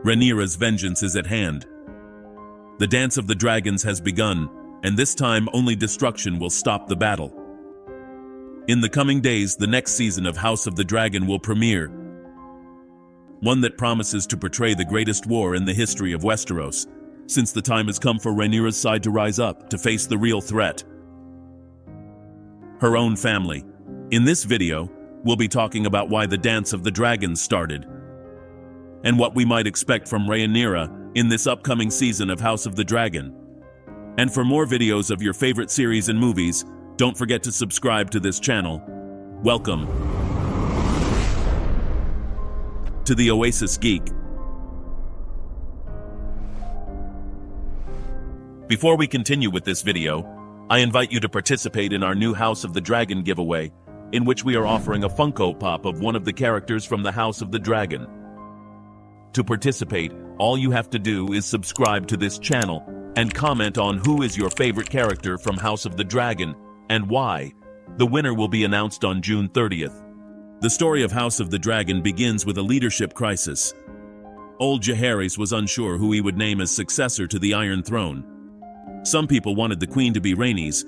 Rhaenyra's vengeance is at hand. The dance of the dragons has begun, and this time only destruction will stop the battle. In the coming days, the next season of House of the Dragon will premiere, one that promises to portray the greatest war in the history of Westeros, since the time has come for Rhaenyra's side to rise up to face the real threat: her own family. In this video, we'll be talking about why the Dance of the Dragons started, and what we might expect from Rhaenyra in this upcoming season of House of the Dragon. And for more videos of your favorite series and movies, don't forget to subscribe to this channel. Welcome to the Oasis Geek. Before we continue with this video, I invite you to participate in our new House of the Dragon giveaway, in which we are offering a Funko Pop of one of the characters from the House of the Dragon. To participate, all you have to do is subscribe to this channel and comment on who is your favorite character from House of the Dragon and why. The winner will be announced on June 30th. The story of House of the Dragon begins with a leadership crisis. Old Jaehaerys was unsure who he would name as successor to the Iron Throne. Some people wanted the queen to be Rhaenys,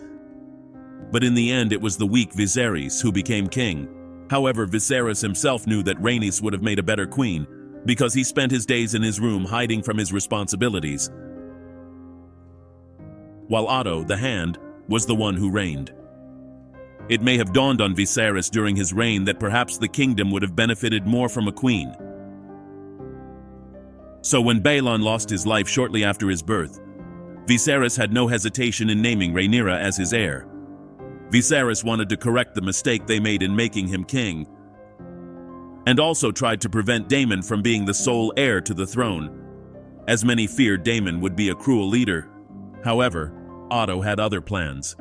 but in the end it was the weak Viserys who became king. However, Viserys himself knew that Rhaenys would have made a better queen, because he spent his days in his room hiding from his responsibilities, while Otto, the Hand, was the one who reigned. It may have dawned on Viserys during his reign that perhaps the kingdom would have benefited more from a queen. So when Balon lost his life shortly after his birth, Viserys had no hesitation in naming Rhaenyra as his heir. Viserys wanted to correct the mistake they made in making him king, and also tried to prevent Daemon from being the sole heir to the throne, as many feared Daemon would be a cruel leader. However, Otto had other plans.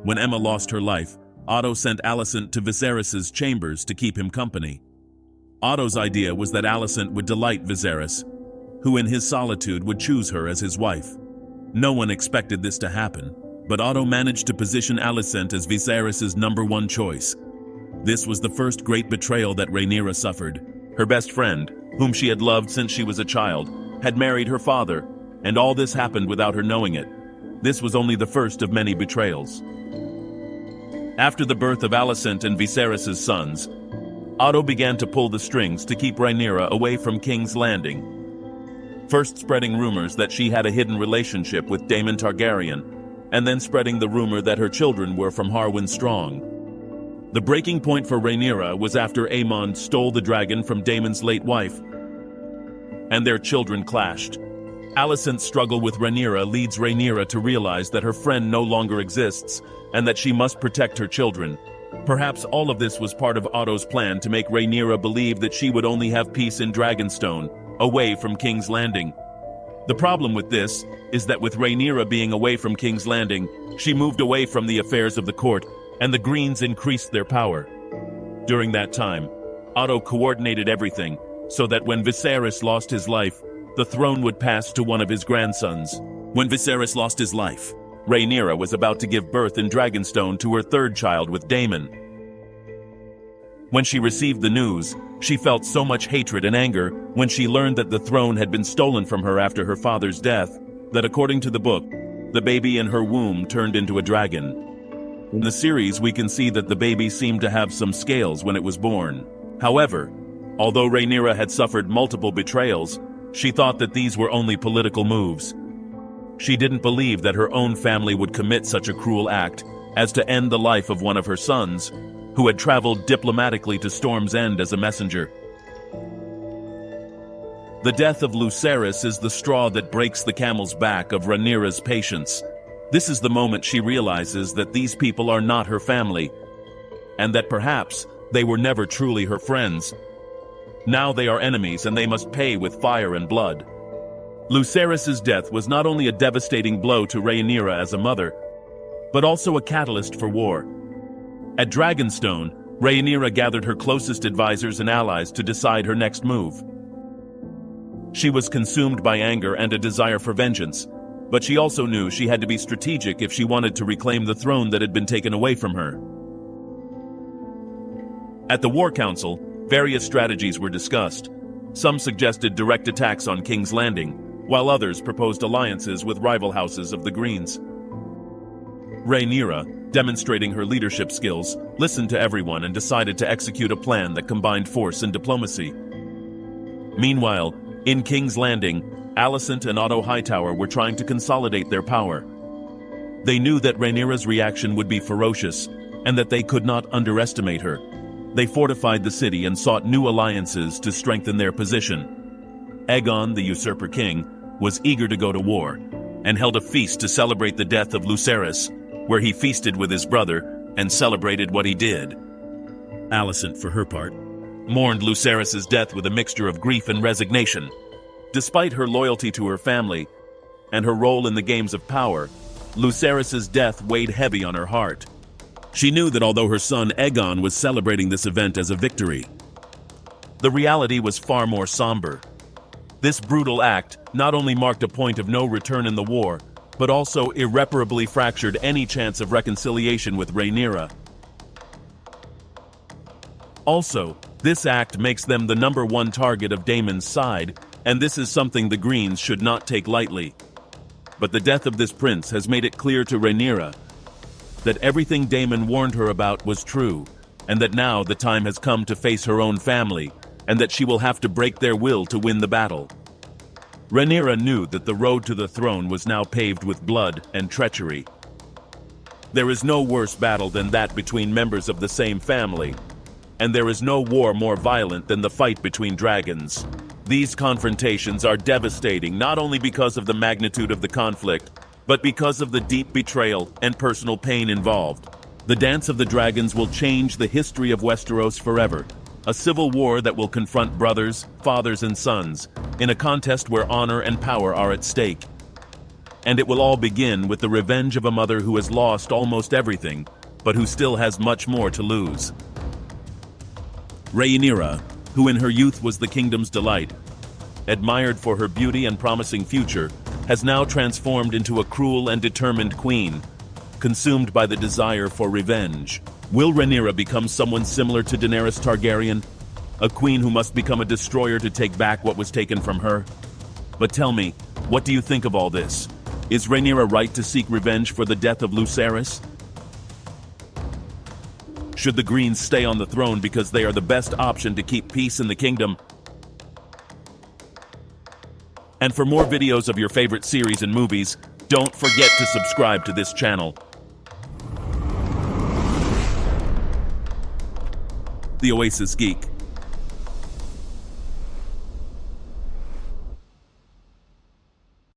When Aemma lost her life, Otto sent Alicent to Viserys' chambers to keep him company. Otto's idea was that Alicent would delight Viserys, who in his solitude would choose her as his wife. No one expected this to happen, but Otto managed to position Alicent as Viserys' #1 choice. This was the first great betrayal that Rhaenyra suffered. Her best friend, whom she had loved since she was a child, had married her father, and all this happened without her knowing it. This was only the first of many betrayals. After the birth of Alicent and Viserys' sons, Otto began to pull the strings to keep Rhaenyra away from King's Landing, first spreading rumors that she had a hidden relationship with Daemon Targaryen, and then spreading the rumor that her children were from Harwin Strong. The breaking point for Rhaenyra was after Aemon stole the dragon from Daemon's late wife, and their children clashed. Alicent's struggle with Rhaenyra leads Rhaenyra to realize that her friend no longer exists, and that she must protect her children. Perhaps all of this was part of Otto's plan to make Rhaenyra believe that she would only have peace in Dragonstone, away from King's Landing. The problem with this is that with Rhaenyra being away from King's Landing, she moved away from the affairs of the court, and the Greens increased their power. During that time, Otto coordinated everything so that when Viserys lost his life, the throne would pass to one of his grandsons. When Viserys lost his life, Rhaenyra was about to give birth in Dragonstone to her third child with Daemon. When she received the news, she felt so much hatred and anger when she learned that the throne had been stolen from her after her father's death, that according to the book, the baby in her womb turned into a dragon. In the series, we can see that the baby seemed to have some scales when it was born. However, although Rhaenyra had suffered multiple betrayals, she thought that these were only political moves. She didn't believe that her own family would commit such a cruel act as to end the life of one of her sons, who had traveled diplomatically to Storm's End as a messenger. The death of Lucerys is the straw that breaks the camel's back of Rhaenyra's patience. This is the moment she realizes that these people are not her family, and that perhaps they were never truly her friends. Now they are enemies, and they must pay with fire and blood. Lucerys' death was not only a devastating blow to Rhaenyra as a mother, but also a catalyst for war. At Dragonstone, Rhaenyra gathered her closest advisors and allies to decide her next move. She was consumed by anger and a desire for vengeance, but she also knew she had to be strategic if she wanted to reclaim the throne that had been taken away from her. At the War Council, various strategies were discussed. Some suggested direct attacks on King's Landing, while others proposed alliances with rival houses of the Greens. Rhaenyra, demonstrating her leadership skills, listened to everyone and decided to execute a plan that combined force and diplomacy. Meanwhile, in King's Landing, Alicent and Otto Hightower were trying to consolidate their power. They knew that Rhaenyra's reaction would be ferocious, and that they could not underestimate her. They fortified the city and sought new alliances to strengthen their position. Aegon, the usurper king, was eager to go to war, and held a feast to celebrate the death of Lucerys, where he feasted with his brother and celebrated what he did. Alicent, for her part, mourned Lucerys' death with a mixture of grief and resignation. Despite her loyalty to her family and her role in the games of power, Lucerys' death weighed heavy on her heart. She knew that although her son Aegon was celebrating this event as a victory, the reality was far more somber. This brutal act not only marked a point of no return in the war, but also irreparably fractured any chance of reconciliation with Rhaenyra. Also, this act makes them the #1 target of Daemon's side, and this is something the Greens should not take lightly. But the death of this prince has made it clear to Rhaenyra that everything Daemon warned her about was true, and that now the time has come to face her own family, and that she will have to break their will to win the battle. Rhaenyra knew that the road to the throne was now paved with blood and treachery. There is no worse battle than that between members of the same family, and there is no war more violent than the fight between dragons. These confrontations are devastating not only because of the magnitude of the conflict, but because of the deep betrayal and personal pain involved. The Dance of the Dragons will change the history of Westeros forever, a civil war that will confront brothers, fathers, and sons, in a contest where honor and power are at stake. And it will all begin with the revenge of a mother who has lost almost everything, but who still has much more to lose. Rhaenyra, who in her youth was the kingdom's delight, admired for her beauty and promising future, has now transformed into a cruel and determined queen, consumed by the desire for revenge. Will Rhaenyra become someone similar to Daenerys Targaryen, a queen who must become a destroyer to take back what was taken from her? But tell me, what do you think of all this? Is Rhaenyra right to seek revenge for the death of Lucerys? Should the Greens stay on the throne because they are the best option to keep peace in the kingdom? And for more videos of your favorite series and movies, don't forget to subscribe to this channel. The Oasis Geek.